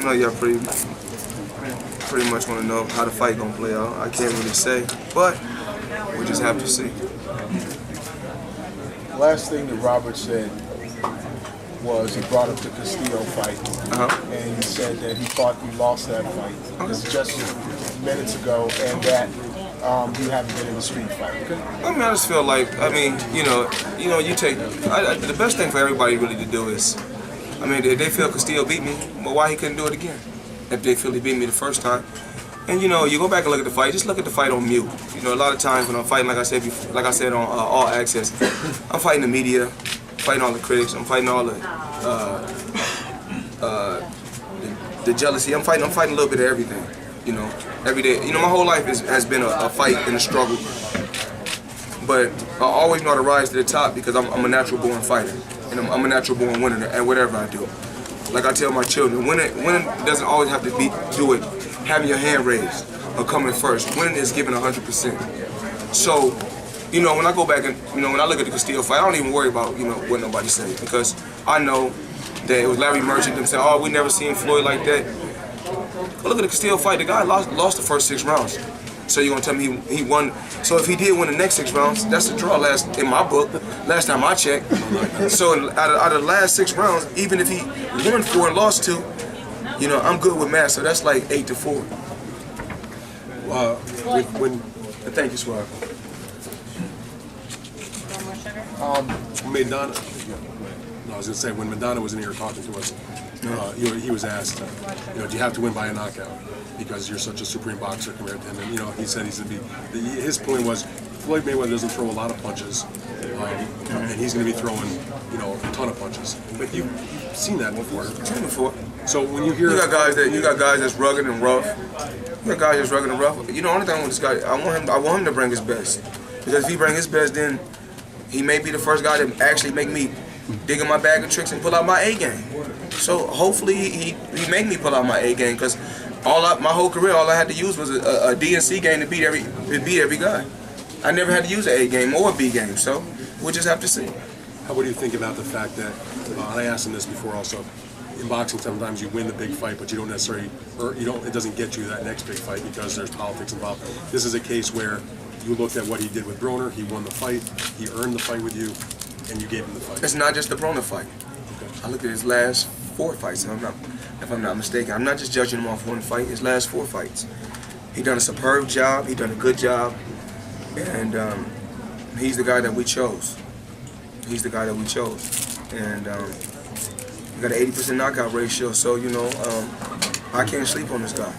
No, y'all pretty much want to know how the fight gonna play out. I can't really say, but we just have to see. Last thing that Robert said was he brought up the Castillo fight, and he said that he thought you lost that fight. This is just minutes ago, and that you haven't been in a street fight. I mean, I just feel like, you take the best thing for everybody really to do is, I mean, if they feel Castillo beat me, well, why he couldn't do it again? If they feel he beat me the first time. And you go back and look at the fight. Just look at the fight on mute. A lot of times when I'm fighting, like I said before, like I said on All Access, I'm fighting the media, fighting all the critics, I'm fighting all the jealousy. I'm fighting a little bit of everything. Every day. My whole life has been a fight and a struggle. But I always know how to rise to the top because I'm a natural born fighter, and I'm a natural born winner at whatever I do. Like I tell my children, winning doesn't always have to do it having your hand raised or coming first. Winning is giving 100%. So, when I go back and, when I look at the Castillo fight, I don't even worry about, what nobody says, because I know that it was Larry Merchant them saying, oh, we never seen Floyd like that. But look at the Castillo fight, the guy lost the first 6 rounds. So you're gonna tell me he won? So if he did win the next 6 rounds, that's a draw in my book. Last time I checked. So out of the last 6 rounds, even if he won 4 and lost 2, I'm good with math. So that's like 8-4. Thank you, Swag. Maidana. No, I was gonna say when Maidana was in here talking to us, he was asked, do you have to win by a knockout because you're such a supreme boxer compared to him? And he said he's gonna be. His point was Floyd Mayweather doesn't throw a lot of punches, and he's gonna be throwing a ton of punches. But you've seen that before. Seen before. So when you hear you got guys that's rugged and rough. You got guys that's rugged and rough. The only thing I want this guy, I want him to bring his best. Because if he bring his best, then he may be the first guy to actually make me dig in my bag of tricks and pull out my A game. So hopefully he make me pull out my A game, because my whole career all I had to use was a D and C game to beat every guy. I never had to use an A game or a B game. So we'll just have to see. What do you think about the fact that, and I asked him this before also, in boxing sometimes you win the big fight, but you don't necessarily, it doesn't get you that next big fight because there's politics involved. This is a case where you looked at what he did with Broner, he won the fight, he earned the fight with you, and you gave him the fight. It's not just the Broner fight. Okay. I look at his last 4 fights, if I'm not mistaken. I'm not just judging him off one fight, his last 4 fights. He done a superb job, he done a good job, and he's the guy that we chose. He's the guy that we chose. And we got an 80% knockout ratio, so, I can't sleep on this guy.